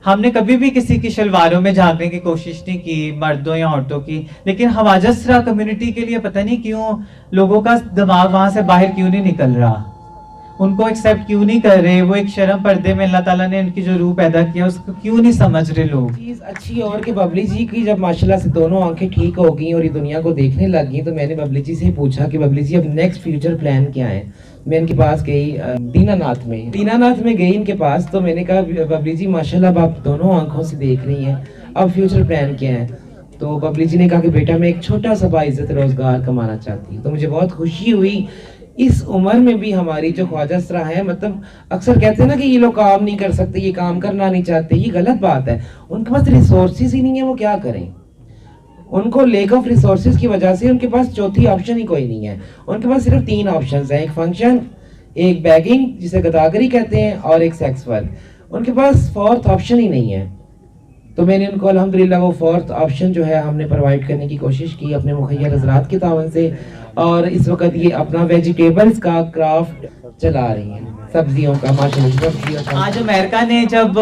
हमने कभी भी किसी की शलवारों में झांकने की कोशिश नहीं की, मर्दों या औरतों की। लेकिन हवाजसरा कम्युनिटी के लिए पता नहीं क्यों लोगों का दिमाग वहां से बाहर क्यों नहीं निकल रहा, उनको एक्सेप्ट क्यों नहीं कर रहे। वो एक शर्म पर्दे में अल्लाह ताला ने उनकी जो रूह पैदा किया उसको क्यों नहीं समझ रहे लोग। चीज़ अच्छी और कि बबली जी की जब माशाल्लाह से दोनों आंखें ठीक हो गई और ये दुनिया को देखने लग गई, तो मैंने बबली जी से पूछा कि बबली जी अब नेक्स्ट फ्यूचर प्लान क्या है। मैं इनके पास गई दीनानाथ में गई इनके पास, तो मैंने कहा बबली जी माशाल्लाह अब आप दोनों आंखों से देख रही हैं, अब फ्यूचर प्लान क्या है। तो बबली जी ने कहा कि बेटा मैं एक छोटा सा बाइज्जत रोजगार कमाना चाहती हूँ। तो मुझे बहुत खुशी हुई इस उम्र में भी हमारी जो ख्वाजासरा है, मतलब अक्सर कहते हैं ना कि ये लोग काम नहीं कर सकते, ये काम करना नहीं चाहते, ये गलत बात है। उनके पास रिसोर्सेज ही नहीं है, वो क्या करें। उनको लेक ऑफ रिसोर्सेज की वजह से उनके पास चौथी ऑप्शन ही कोई नहीं है। उनके पास सिर्फ 3 ऑप्शंस हैं, एक फंक्शन, एक बैगिंग जिसे गदागरी कहते हैं, और एक सेक्स वर्क। उनके पास फोर्थ ऑप्शन ही नहीं है। तो मैंने उनको अल्हम्दुलिल्लाह वो फोर्थ ऑप्शन जो है हमने प्रोवाइड करने की कोशिश की अपने मुखैर हज़रात के तावन से, और इस वक्त ये अपना वेजिटेबल्स का क्राफ्ट चला रही हैं, सब्जियों का माशाल्लाह। आज अमेरिका ने जब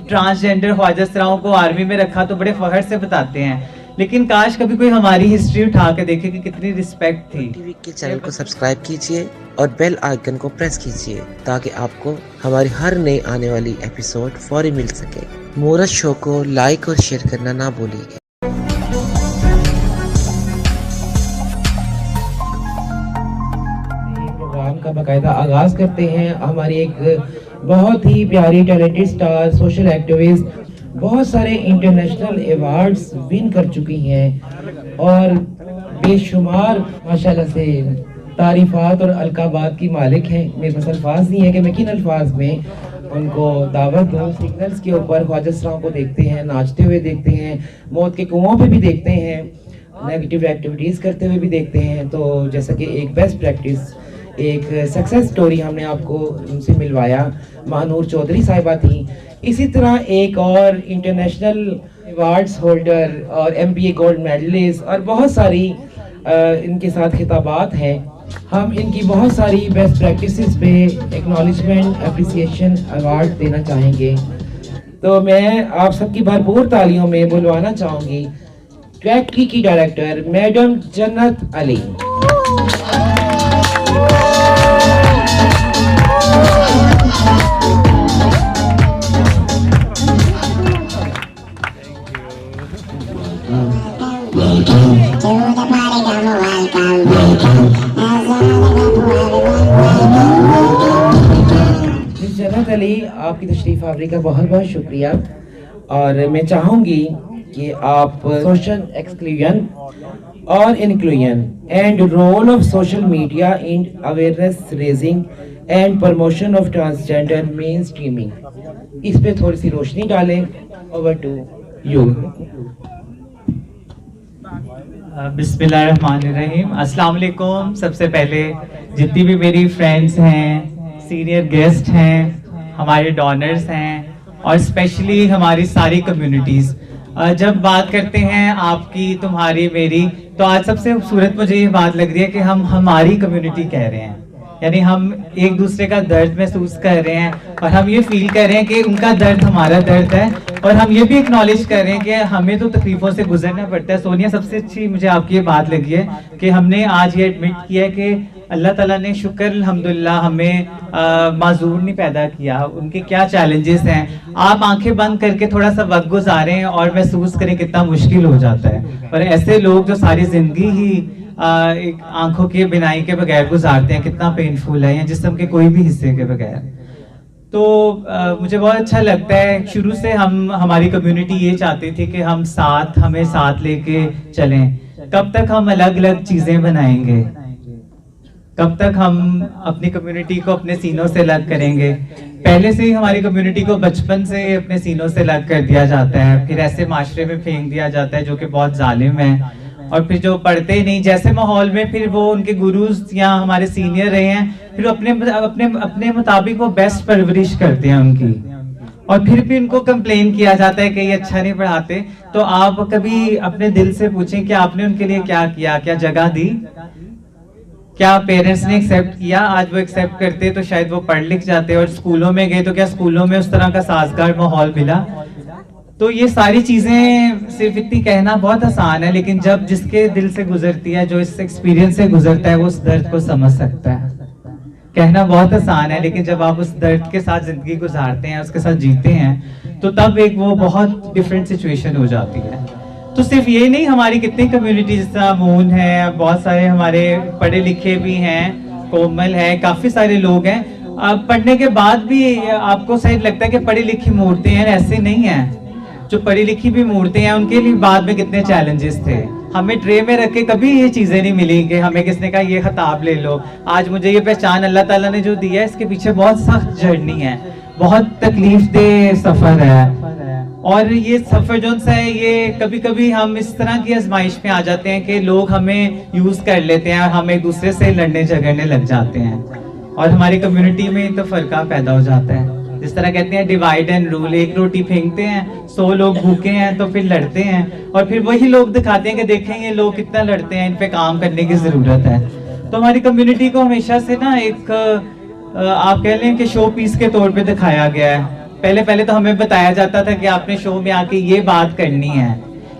ट्रांसजेंडर ख्वाजासराओं को आर्मी में रखा तो बड़े फख्र से बताते हैं, लेकिन काश कभी कोई हमारी हिस्ट्री उठा के देखे कि कितनी रिस्पेक्ट थी। टीवी के चैनल को सब्सक्राइब कीजिए और बेल आइकन को प्रेस कीजिए ताकि आपको हमारी हर नई आने वाली एपिसोड फौरी मिल सके। मोरस शो को लाइक और शेयर करना ना भूलिएगा। प्रोग्राम का बाकायदा आगाज करते हैं। हमारी एक बहुत ही प्यारी टैलेंटेड स्टार, सोशल एक्टिविस्ट, बहुत सारे इंटरनेशनल अवार्ड्स विन कर चुकी हैं और बेशुमार माशाल्लाह से तारीफात और अलकाबात की मालिक हैं। मेरे पास अल्फाज नहीं है कि मैं किन अल्फाज में उनको दावत दूँ। सिग्नल्स के ऊपर ख्वाजासराओं को देखते हैं, नाचते हुए देखते हैं, मौत के कुओं पे भी देखते हैं, नेगेटिव एक्टिविटीज़ करते हुए भी देखते हैं। तो जैसा कि एक बेस्ट प्रैक्टिस, एक सक्सेस स्टोरी हमने आपको उनसे मिलवाया, महानूर चौधरी साहिबा थी। इसी तरह एक और इंटरनेशनल अवार्ड्स होल्डर और MBA गोल्ड मेडलिस्ट और बहुत सारी इनके साथ खिताबात हैं। हम इनकी बहुत सारी बेस्ट प्रैक्टिसेस पे एक्नॉलेजमेंट, अप्रिसिएशन अवार्ड देना चाहेंगे। तो मैं आप सबकी भरपूर तालियों में बुलवाना चाहूँगी ट्रैक की डायरेक्टर मैडम जन्नत अली। जन्नत अली, आपकी तशरीफ आवरी का बहुत बहुत शुक्रिया। और मैं चाहूँगी कि आप सोशल एक्सक्लूजन और inclusion and role of social media in awareness raising and promotion of transgender mainstreaming, इस पे थोड़ी सी रोशनी डालें। Over to you. बिस्मिल्लाहिर्रहमानिर्रहीम। अस्सलाम वालेकुम। सबसे पहले जितनी भी मेरी फ्रेंड्स हैं, सीनियर गेस्ट हैं, हमारे डोनर्स हैं और स्पेशली हमारी सारी कम्युनिटीज़, जब बात करते हैं आपकी, तुम्हारी, मेरी, तो आज सबसे खूबसूरत मुझे ये बात लग रही है कि हम हमारी कम्युनिटी कह रहे हैं, यानी हम एक दूसरे का दर्द महसूस कर रहे हैं और हम ये फील कर रहे हैं कि उनका दर्द हमारा दर्द है, और हम ये भी एक्नॉलेज कर रहे हैं कि हमें तो तकलीफों से गुजरना पड़ता है। सोनिया, सबसे अच्छी मुझे आपकी ये बात लगी है कि हमने आज ये एडमिट किया है कि अल्लाह ताला ने शुक्र अल्हम्दुलिल्लाह हमें माजूर नहीं पैदा किया। उनके क्या चैलेंजेस हैं, आप आंखें बंद करके थोड़ा सा वक्त गुजारें और महसूस करें कितना मुश्किल हो जाता है। और ऐसे लोग जो सारी जिंदगी ही एक आंखों के बिनाई के बगैर गुजारते हैं, कितना पेनफुल है, या जिस्म के कोई भी हिस्से के बगैर। तो मुझे बहुत अच्छा लगता है। शुरू से हमारी कम्युनिटी ये चाहती थी कि हमें साथ लेके चलें। कब तक हम अलग अलग चीजें बनाएंगे, कब तक हम अपनी कम्युनिटी को अपने सीनों से अलग करेंगे। पहले से ही हमारी कम्युनिटी को बचपन से अपने सीनों से अलग कर दिया जाता है, फिर ऐसे माशरे में फेंक दिया जाता है जो कि बहुत जालिम है। और फिर जो पढ़ते ही नहीं जैसे माहौल में, फिर वो उनके गुरुज या हमारे सीनियर रहे हैं, फिर अपने मुताबिक वो बेस्ट परवरिश करते हैं उनकी, और फिर भी उनको कंप्लेन किया जाता है कि ये अच्छा नहीं पढ़ाते। तो आप कभी अपने दिल से पूछें कि आपने उनके लिए क्या किया, क्या जगह दी, क्या पेरेंट्स ने एक्सेप्ट किया? आज वो एक्सेप्ट करते तो शायद वो पढ़ लिख जाते। और स्कूलों में गए तो क्या स्कूलों में उस तरह का साजगार माहौल मिला? तो ये सारी चीजें सिर्फ इतनी कहना बहुत आसान है, लेकिन जब जिसके दिल से गुजरती है, जो इस एक्सपीरियंस से गुजरता है, वो उस दर्द को समझ सकता है। कहना बहुत आसान है, लेकिन जब आप उस दर्द के साथ जिंदगी गुजारते हैं, उसके साथ जीते हैं, तो तब एक वो बहुत डिफरेंट सिचुएशन हो जाती है। तो सिर्फ ये नहीं, हमारी कितनी कम्युनिटी, जैसा मून है, बहुत सारे हमारे पढ़े लिखे भी हैं, कोमल है, काफी सारे लोग हैं। पढ़ने के बाद भी आपको सही लगता है कि पढ़ी लिखी मूर्तें हैं, ऐसे नहीं है। जो पढ़ी लिखी भी मूर्तें हैं, उनके लिए बाद में कितने चैलेंजेस थे। हमें ट्रे में रख के कभी ये चीजें नहीं मिली कि हमें किसने कहा ये खिताब ले लो, आज मुझे ये पहचान अल्लाह ताला ने जो दी है, इसके पीछे बहुत सख्त जर्नी है, बहुत तकलीफ दे सफर है। और ये सफर जो है, ये कभी कभी हम इस तरह की आजमाइश में आ जाते हैं कि लोग हमें यूज कर लेते हैं, हम एक दूसरे से लड़ने झगड़ने लग जाते हैं, और हमारी कम्युनिटी में तो फर्का पैदा हो जाता है। जिस तरह कहते हैं डिवाइड एंड रूल, एक रोटी फेंकते हैं, 100 लोग भूखे हैं तो फिर लड़ते हैं, और फिर वही लोग दिखाते हैं कि देखें ये लोग कितना लड़ते हैं, इन पे काम करने की जरूरत है। तो हमारी कम्युनिटी को हमेशा से ना एक आप कह लें कि शो पीस के तौर पे दिखाया गया है। पहले तो हमें बताया जाता था कि आपने शो में आके ये बात करनी है,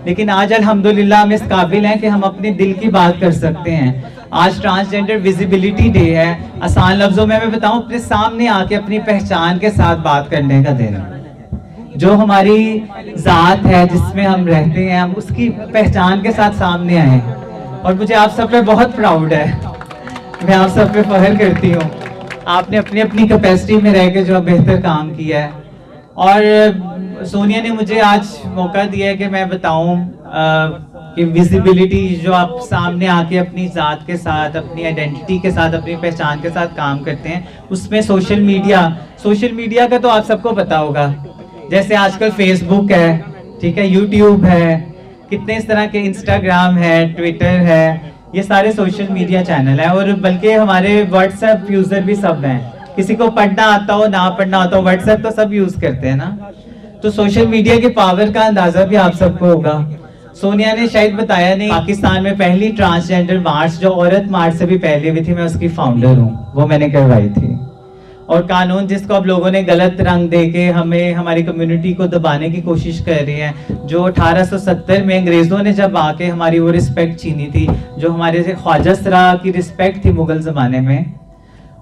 लेकिन आज अल्हम्दुलिल्लाह हम इस काबिल हैं कि हम अपने दिल की बात कर सकते हैं। आज ट्रांसजेंडर विजिबिलिटी डे है। आसान लफ्जों में मैं बताऊं, अपने सामने आके अपनी पहचान के साथ बात करने का दिन, जो हमारी जात है, जिसमें हम रहते हैं, हम उसकी पहचान के साथ सामने आए। और मुझे आप सब पे बहुत प्राउड है, मैं आप सब पे फख्र करती हूँ। आपने अपनी अपनी कैपेसिटी में रह के जो बेहतर काम किया है, और सोनिया ने मुझे आज मौका दिया है कि मैं बताऊं कि विजिबिलिटी जो आप सामने आके अपनी जात के साथ, अपनी आइडेंटिटी के साथ, अपनी पहचान के साथ काम करते हैं, उसमें सोशल मीडिया का तो आप सबको पता होगा। जैसे आजकल फेसबुक है, ठीक है, यूट्यूब है, कितने इस तरह के, इंस्टाग्राम है, ट्विटर है, ये सारे सोशल मीडिया चैनल है। और बल्कि हमारे व्हाट्सएप यूजर भी सब हैं, किसी को पढ़ना आता हो ना पढ़ना आता हो, व्हाट्सएप तो सब यूज करते हैं ना। तो सोशल मीडिया की पावर का अंदाजा भी आप सबको होगा। सोनिया ने शायद बताया नहीं, पाकिस्तान में पहली ट्रांसजेंडर मार्च, जो औरत मार्च से भी पहले हुई थी, मैं उसकी फाउंडर हूँ, वो मैंने करवाई थी। और कानून जिसको अब लोगों ने गलत रंग दे के हमें, हमारी कम्युनिटी को दबाने की कोशिश कर रही है, जो 1870 में अंग्रेजों ने जब आके हमारी वो रिस्पेक्ट छीनी थी, जो हमारे से ख्वाजा सरा की रिस्पेक्ट थी मुगल जमाने में,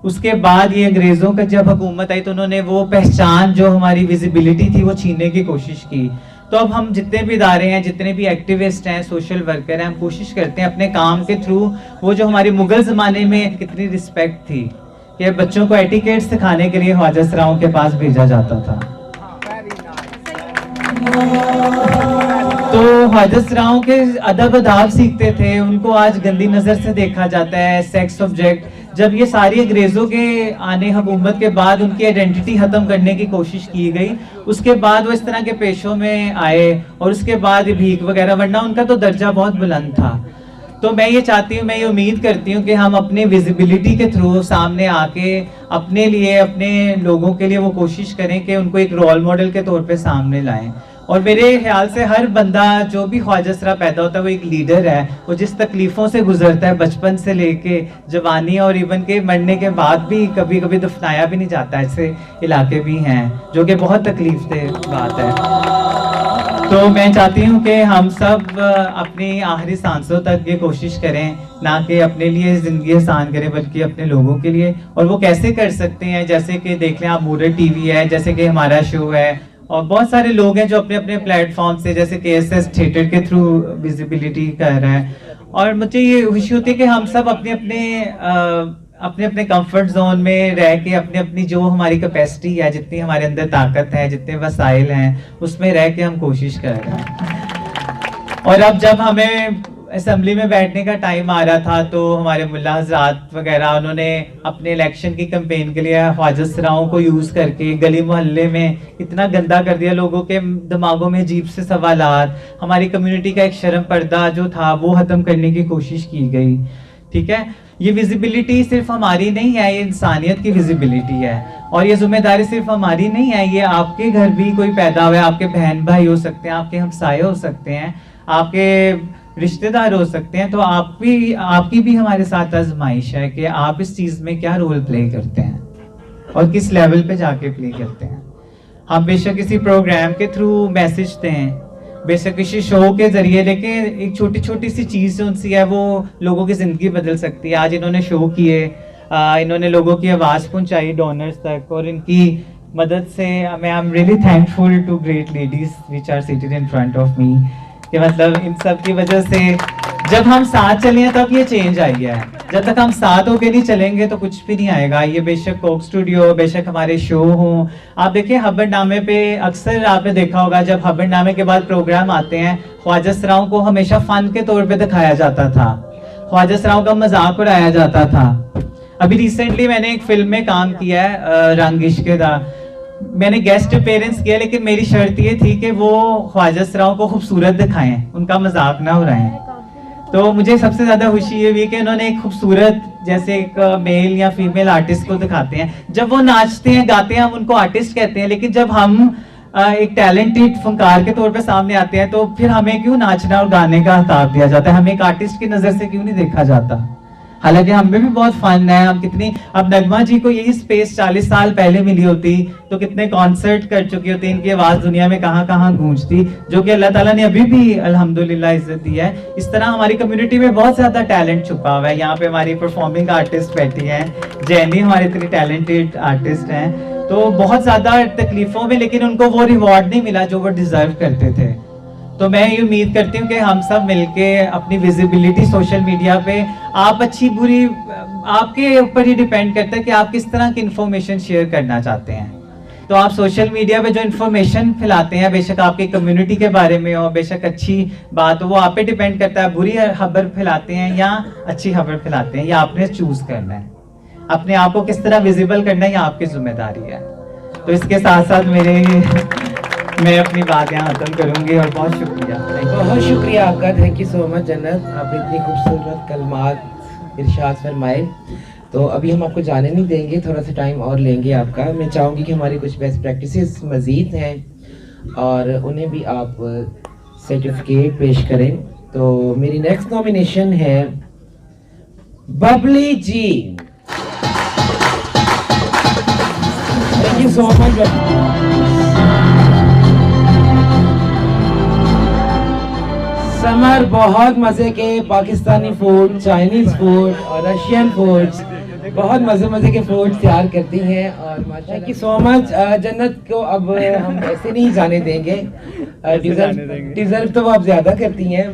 उसके बाद ये अंग्रेजों का जब हुकूमत आई तो उन्होंने वो पहचान, जो हमारी विजिबिलिटी थी, वो छीनने की कोशिश की। तो अब हम जितने भी इदारे हैं, जितने भी एक्टिविस्ट हैं, सोशल वर्कर हैं, हम कोशिश करते हैं अपने काम के थ्रू, वो जो हमारी मुगल जमाने में कितनी रिस्पेक्ट थी, कि बच्चों को एटिकेट सिखाने के लिए ख्वाजा सराओं के पास भेजा जाता था। तो ख्वाजा सराओं के अदब अदाब सीखते थे, उनको आज गंदी नजर से देखा जाता है, सेक्स ऑब्जेक्ट। जब ये सारी अंग्रेजों के आने हुकूमत के बाद उनकी आइडेंटिटी खत्म करने की कोशिश की गई, उसके बाद वो इस तरह के पेशों में आए, और उसके बाद भीख वगैरह, वरना उनका तो दर्जा बहुत बुलंद था। तो मैं ये चाहती हूँ, मैं ये उम्मीद करती हूँ कि हम अपने विजिबिलिटी के थ्रू सामने आके अपने लिए, अपने लोगों के लिए वो कोशिश करें कि उनको एक रोल मॉडल के तौर पे सामने लाएं। और मेरे ख्याल से हर बंदा जो भी ख्वाजा सरा पैदा होता है, वो एक लीडर है। वो जिस तकलीफों से गुजरता है, बचपन से लेके जवानी और इवन के मरने के बाद भी, कभी कभी दफनाया भी नहीं जाता, ऐसे इलाके भी हैं, जो कि बहुत तकलीफ दे बात है। तो मैं चाहती हूँ कि हम सब अपनी आखिरी सांसों तक ये कोशिश करें, ना कि अपने लिए जिंदगी आसान करें, बल्कि अपने लोगों के लिए। और वो कैसे कर सकते हैं, जैसे कि देख लें आप, मूरत टीवी है, जैसे कि हमारा शो है, और बहुत सारे लोग हैं जो अपने अपने प्लेटफॉर्म से, जैसे KSS थिएटर के थ्रू विजिबिलिटी कर रहे हैं। और मुझे ये खुशी होती है कि हम सब अपने अपने कंफर्ट जोन में रह के, अपने अपनी जो हमारी कैपेसिटी है, जितनी हमारे अंदर ताकत है, जितने वसाइल हैं, उसमें रह के हम कोशिश कर रहे हैं। और अब जब हमें असेंबली में बैठने का टाइम आ रहा था, तो हमारे मुल्ला हजरात वगैरह, उन्होंने अपने इलेक्शन की कैंपेन के लिए ख्वाजा सराओं को यूज करके गली मोहल्ले में इतना गंदा कर दिया, लोगों के दिमागों में अजीब से सवालात, हमारी कम्युनिटी का एक शर्म पर्दा जो था वो खत्म करने की कोशिश की गई। ठीक है, ये विजिबिलिटी सिर्फ हमारी नहीं है, ये इंसानियत की विजिबिलिटी है। और ये जिम्मेदारी सिर्फ हमारी नहीं है, ये आपके घर भी कोई पैदा हुआ है, आपके बहन भाई हो सकते हैं, आपके हमसाये हो सकते हैं, आपके रिश्तेदार हो सकते हैं। तो आपकी भी हमारे साथ आजमाइश है कि आप इस चीज में क्या रोल प्ले करते हैं और किस लेवल पे जाके प्ले करते हैं। हम बेशक किसी प्रोग्राम के थ्रू मैसेज दें, बेशक किसी शो के जरिए, लेकिन एक छोटी छोटी सी चीज़ जो उनसी है वो लोगों की ज़िंदगी बदल सकती है। आज इन्होंने शो किए, इन्होंने लोगों की आवाज़ पहुंचाई डोनर्स तक, और इनकी मदद से मैं I am really thankful to great ladies which are seated in front of me, कि मतलब इन सब की वजह से जब हम साथ चले हैं तब ये चेंज आई है। जब तक हम साथ होके नहीं चलेंगे तो कुछ भी नहीं आएगा। ये बेशक कोक स्टूडियो, बेशक हमारे शो हों, आप देखिए हब्बरनामे पे अक्सर आपने देखा होगा जब हब्बरनामे के बाद प्रोग्राम आते हैं, ख्वाजा सराओं को हमेशा फन के तौर पे दिखाया जाता था, ख्वाजा सराओं का मजाक उड़ाया जाता था। अभी रिसेंटली मैंने एक फिल्म में काम किया है, रंग इश्क दा, मैंने गेस्ट अपीयरेंस किया, लेकिन मेरी शर्त ये थी कि वो ख्वाजा सराओं को खूबसूरत दिखाएं, उनका मजाक ना उड़ाएं। तो मुझे सबसे ज्यादा खुशी ये हुई कि उन्होंने एक खूबसूरत, जैसे एक मेल या फीमेल आर्टिस्ट को दिखाते हैं, जब वो नाचते हैं गाते हैं हम उनको आर्टिस्ट कहते हैं, लेकिन जब हम एक टैलेंटेड फनकार के तौर पे सामने आते हैं तो फिर हमें क्यों नाचना और गाने का खिताब दिया जाता है, हमें एक आर्टिस्ट की नजर से क्यों नहीं देखा जाता। हालांकि हम में भी बहुत फन है, हम कितनी, अब नगमा जी को यही स्पेस 40 साल पहले मिली होती तो कितने कॉन्सर्ट कर चुकी होती, इनकी आवाज दुनिया में कहां कहां गूंजती, जो कि अल्लाह ताला ने अभी भी अल्हम्दुलिल्लाह इज्जत दी है। इस तरह हमारी कम्युनिटी में बहुत ज्यादा टैलेंट छुपा हुआ है। यहाँ पे हमारी परफॉर्मिंग आर्टिस्ट बैठी हैं, जैनी हमारे इतनी टैलेंटेड आर्टिस्ट हैं, तो बहुत ज्यादा तकलीफों में, लेकिन उनको वो रिवॉर्ड नहीं मिला जो वो डिजर्व करते थे। तो मैं ये उम्मीद करती हूँ कि हम सब मिलके अपनी विजिबिलिटी सोशल मीडिया पे, आप अच्छी बुरी आपके ऊपर ही डिपेंड करता है कि आप किस तरह की इंफॉर्मेशन शेयर करना चाहते हैं। तो आप सोशल मीडिया पे जो इंफॉर्मेशन फैलाते हैं, बेशक आपकी कम्युनिटी के बारे में हो, बेशक अच्छी बात हो, वो आप पे डिपेंड करता है। बुरी खबर फैलाते हैं या अच्छी खबर फैलाते हैं, या आपने चूज करना है, अपने आप को किस तरह विजिबल करना है, ये आपकी जिम्मेदारी है। तो इसके साथ साथ मैं अपनी बात यहाँ खत्म करूंगी, और बहुत शुक्रिया। बहुत शुक्रिया आपका, थैंक यू सो मच जन्नत, आपने इतनी खूबसूरत कलमात इरशाद फरमाए। तो अभी हम आपको जाने नहीं देंगे, थोड़ा सा टाइम और लेंगे आपका। मैं चाहूँगी कि हमारी कुछ बेस्ट प्रैक्टिसेस मज़ीद हैं और उन्हें भी आप सर्टिफिकेट पेश करें। तो मेरी नेक्स्ट नॉमिनेशन है Babli ji. Thank you so much. Samar बहुत मज़े के पाकिस्तानी फूड, चाइनीज़ फूड और रशियन फूड्स, बहुत मज़े के फूड तैयार करती हैं। और थैंक यू सो मच। जन्नत को अब हम ऐसे नहीं जाने देंगे, डिज़र्व तो वो आप ज़्यादा करती हैं,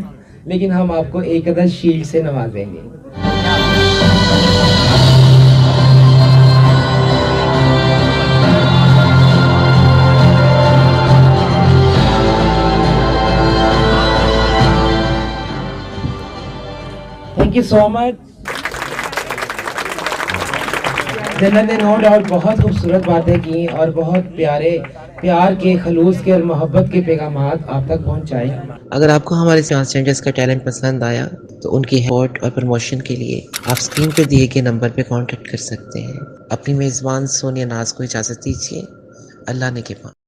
लेकिन हम आपको एक अदर शील्ड से नवाजेंगे। Thank you so much. Jannat ने नो डाउट बहुत खूबसूरत बातें की और बहुत प्यार के, खलूस के और मोहब्बत के पैगामात आप तक पहुंचाए। अगर आपको हमारे ट्रांसजेंडर्स का टैलेंट पसंद आया तो उनकी सपोर्ट और प्रमोशन के लिए आप स्क्रीन पर दिए गए नंबर पर कांटेक्ट कर सकते हैं। अपनी मेज़बान सोनिया नाज को इजाज़त दीजिए। अल्लाह ने के पास।